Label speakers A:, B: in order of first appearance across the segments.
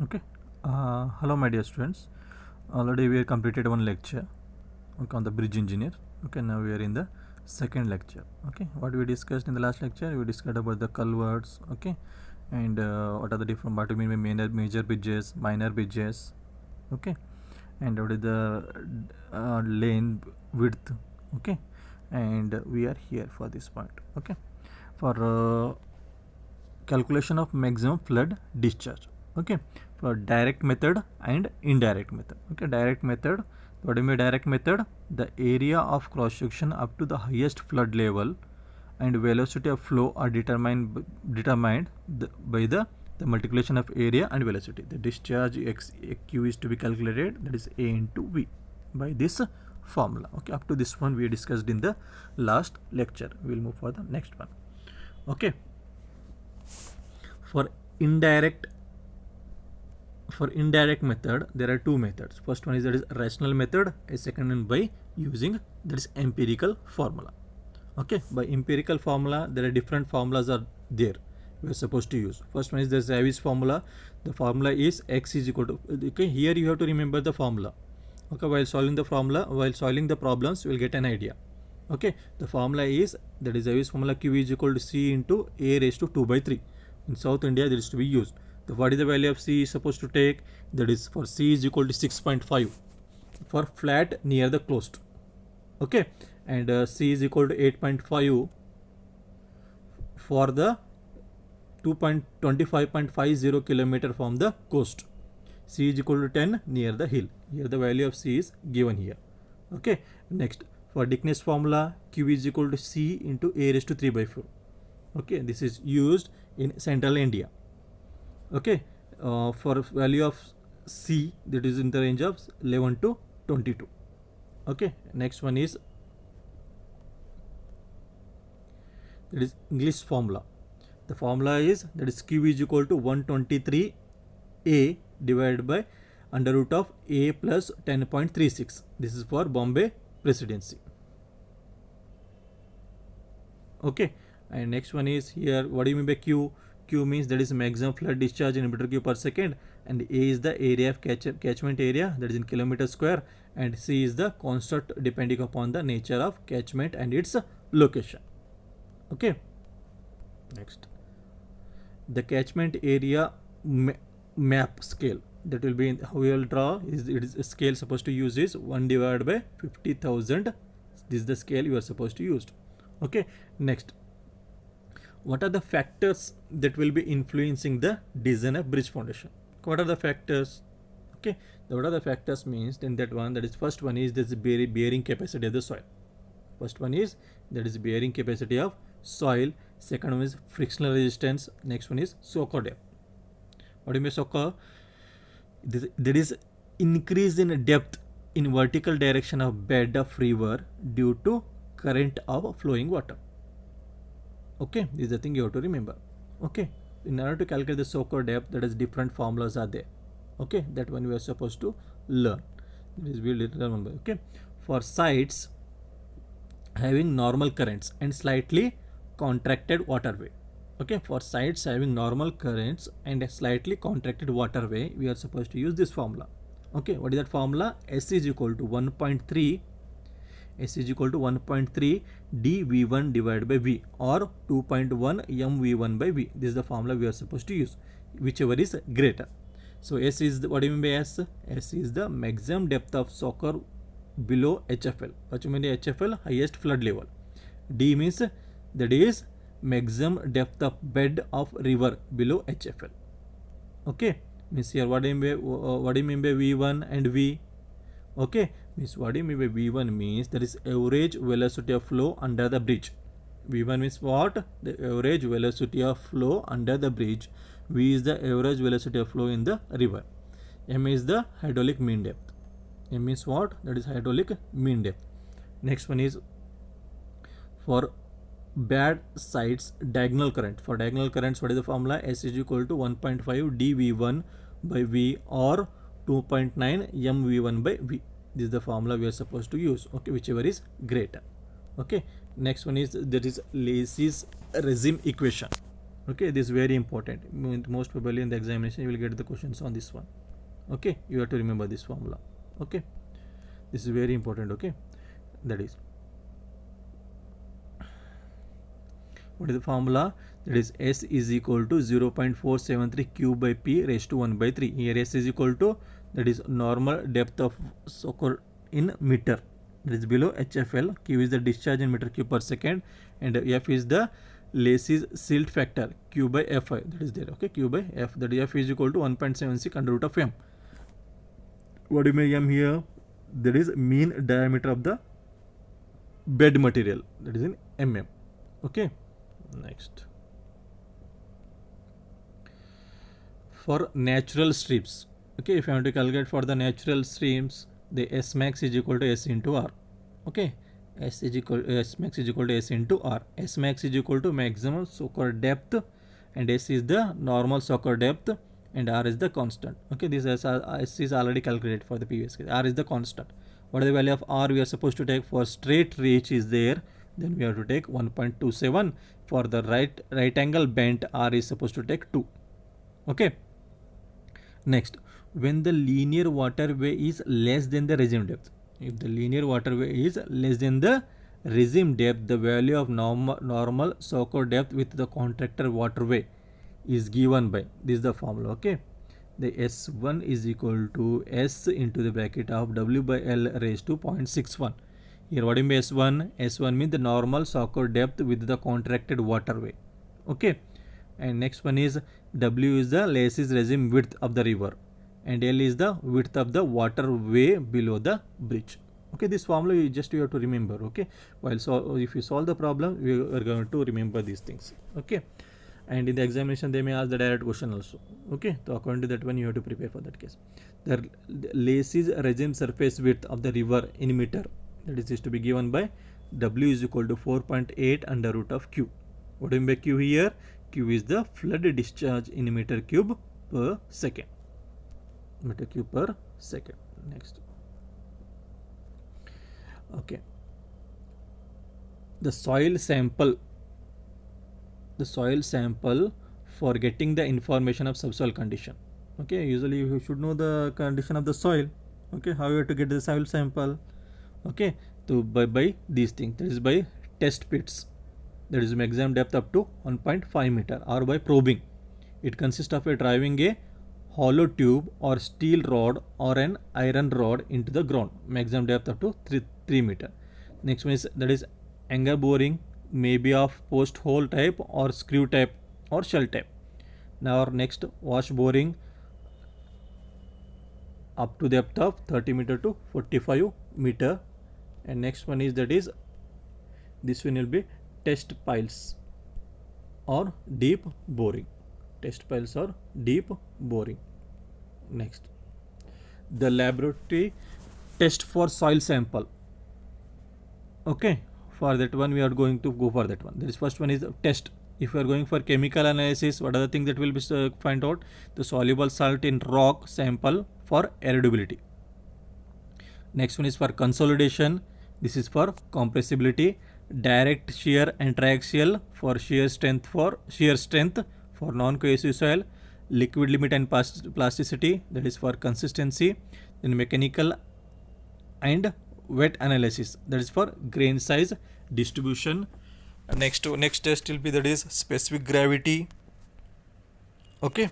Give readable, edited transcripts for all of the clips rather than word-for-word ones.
A: Okay. Hello, my dear students. Already we have completed one lecture, okay, on the bridge engineer. Okay, now we are in the second lecture. Okay, what we discussed in the last lecture, we discussed about the culverts. Okay, and what are the different, what do you mean by major bridges, minor bridges. Okay, and what is the lane width. Okay, and we are here for this point. Okay, for calculation of maximum flood discharge. Okay, for direct method and indirect method. Okay, direct method, what do you mean direct method? The area of cross section up to the highest flood level and velocity of flow are determined by the multiplication of area and velocity. The discharge q is to be calculated, that is a into v, by this formula. Okay, up to this one we discussed in the last lecture. We will move for the next one. Okay, for indirect method there are two methods. First one is, that is rational method, a second one by using, that is empirical formula. Okay, by empirical formula there are different formulas are there we are supposed to use. First one is the Zavis formula. The formula is x is equal to, okay, here you have to remember the formula. Okay, while solving the problems you will get an idea. Okay, the formula is, that is Zavis formula, q is equal to c into a raised to 2 by 3. In South India there is to be used. So what is the value of c is supposed to take? That is, for c is equal to 6.5 for flat near the coast. Okay, and c is equal to 8.5 for the 2.25.50 kilometer from the coast. C is equal to 10 near the hill. Here the value of c is given here. Okay, next, for Dickness formula, q is equal to c into a raised to 3 by 4. Okay, this is used in central India. Okay, for value of c, that is in the range of 11 to 22. Okay, next one is, that is English formula. The formula is, that is q is equal to 123 a divided by under root of a plus 10.36. This is for Bombay Presidency. Okay, and next one is here, what do you mean by q? Q means, that is maximum flood discharge in meter cube per second, and a is the area of catchment area, that is in kilometer square, and c is the constant depending upon the nature of catchment and its location. Okay, next, the catchment area map scale, that will be in, how we will draw is, it is a scale supposed to use is 1 divided by 50,000. This is the scale you are supposed to use. Okay, next, what are the factors that will be influencing the design of bridge foundation? What are the factors? Okay, what are the factors means, then that one, that is first one is this bearing capacity of the soil. First one is, that is bearing capacity of soil. Second one is frictional resistance. Next one is soaker depth. What do you mean soaker? There is increase in depth in vertical direction of bed of river due to current of flowing water. Okay, this is the thing you have to remember. Okay, in order to calculate the soaker depth, that is different formulas are there. Okay, that one we are supposed to learn. This will learn one by. Okay, for sites having normal currents and slightly contracted waterway. Okay, for sites having normal currents and a slightly contracted waterway, we are supposed to use this formula. Okay, what is that formula? S is equal to 1.3 dv1 divided by v, or 2.1 mv1 by v. This is the formula we are supposed to use, whichever is greater. So S is what do you mean by S? S is the maximum depth of soaker below HFL. What you mean by HFL? Highest flood level. D means, that is maximum depth of bed of river below HFL. Okay, means here what do you mean by V1 and V? Okay, means what do you mean by V1 means, that is average velocity of flow under the bridge. V1 means what? The average velocity of flow under the bridge. V is the average velocity of flow in the river. M is the hydraulic mean depth. M means what? That is hydraulic mean depth. Next one is for bad sites diagonal current. For diagonal currents, what is the formula? S is equal to 1.5 dv1 by v, or 2.9 mv1 by v. This is the formula we are supposed to use. Okay, whichever is greater. Okay, next one is, that is Lacey's regime equation. Okay, this is very important. Most probably in the examination you will get the questions on this one. Okay, you have to remember this formula. Okay, this is very important. Okay, that is, what is the formula? That is S is equal to 0.473 q by p raised to 1 by 3. Here S is equal to, that is normal depth of soaker in meter, that is below HFL. Q is the discharge in meter cube per second, and F is the Lacey's silt factor, Q by Fi, that is there. Okay, Q by F, that is F is equal to 1.76 under root of M. What do you mean M here? That is mean diameter of the bed material, that is in mm. Okay, next, for natural streams. Okay, if I want to calculate for the natural streams, the S max is equal to S into R. Okay, S max is equal to S into R. S max is equal to maximum soaker depth, and S is the normal soaker depth, and R is the constant. Okay, this S is already calculated for the previous case. R is the constant. What is the value of R we are supposed to take for straight reach is there? Then we have to take 1.27. For the right angle bent, R is supposed to take 2. Okay. Next, when the linear waterway is less than the regime depth. If the linear waterway is less than the regime depth, the value of normal soaker depth with the contractor waterway is given by, this is the formula. Okay, the S1 is equal to S into the bracket of W by L raised to 0.61. Here what do you mean S1? S1 means the normal soaker depth with the contracted waterway. Okay, and next one is W is the Lacey's regime width of the river, and L is the width of the waterway below the bridge. Okay, this formula you have to remember. Okay, if you solve the problem, we are going to remember these things. Okay, and in the examination they may ask the direct question also. Okay, so according to that one you have to prepare for that case. The Lacey's regime surface width of the river in meter, that is to be given by W is equal to 4.8 under root of Q. What do you mean by Q here? Q is the flood discharge in meter cube per second. Meter cube per second. Next. Okay. The soil sample for getting the information of subsoil condition. Okay, usually you should know the condition of the soil. Okay, how you have to get the soil sample? Okay, so by these things, that is by test pits, that is maximum depth up to 1.5 meter, or by probing. It consists of driving a hollow tube or steel rod or an iron rod into the ground, maximum depth up to 3 meter. Next one is, that is angle boring, maybe of post hole type or screw type or shell type. Now our next, wash boring up to depth of 30 meter to 45 meter. And next one is, that is, this one will be test piles or deep boring. Test piles or deep boring. Next, the laboratory test for soil sample. Okay, for that one we are going to go for that one. This first one is test. If we are going for chemical analysis, what are the things that will be find out? The soluble salt in rock sample for erodibility. Next one is for consolidation. This is for compressibility. Direct shear and triaxial for shear strength for non-cohesive soil. Liquid limit and plasticity, that is for consistency. Then mechanical and wet analysis, that is for grain size distribution. Next test will be, that is specific gravity. Okay,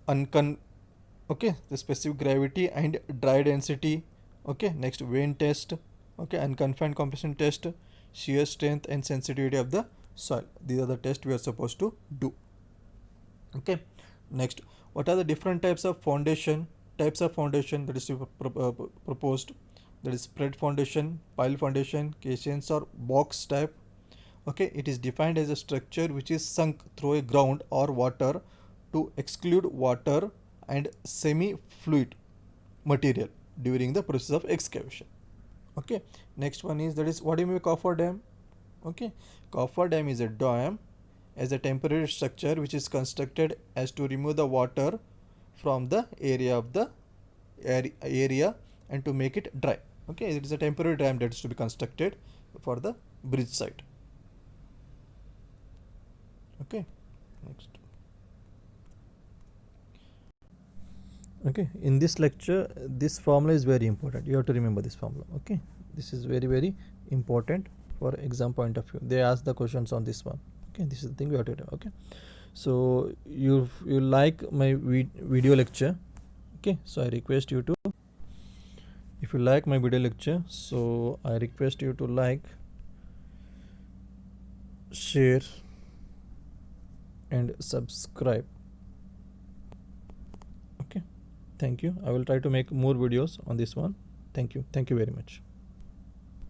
A: okay, the specific gravity and dry density. Okay, next vein test. Okay, unconfined compression test, shear strength and sensitivity of the soil. These are the tests we are supposed to do. Okay, next, what are the different types of foundation that is proposed? That is spread foundation, pile foundation, caissons or box type. Okay, it is defined as a structure which is sunk through a ground or water to exclude water and semi-fluid material during the process of excavation. Okay, next one is, that is, what do you mean by coffer dam? Okay, coffer dam is a dam as a temporary structure which is constructed as to remove the water from the area of the area and to make it dry. Okay, it is a temporary dam that is to be constructed for the bridge site. Okay, Next. Okay, in this lecture, this formula is very important. You have to remember this formula. Okay, this is very important for exam point of view. They ask the questions on this one. Okay, this is the thing we have to do. Okay, so you like my video lecture. Okay, so I request you to, if you like my video lecture, so I request you to like, share and subscribe. Okay, thank you. I will try to make more videos on this one. Thank you very much.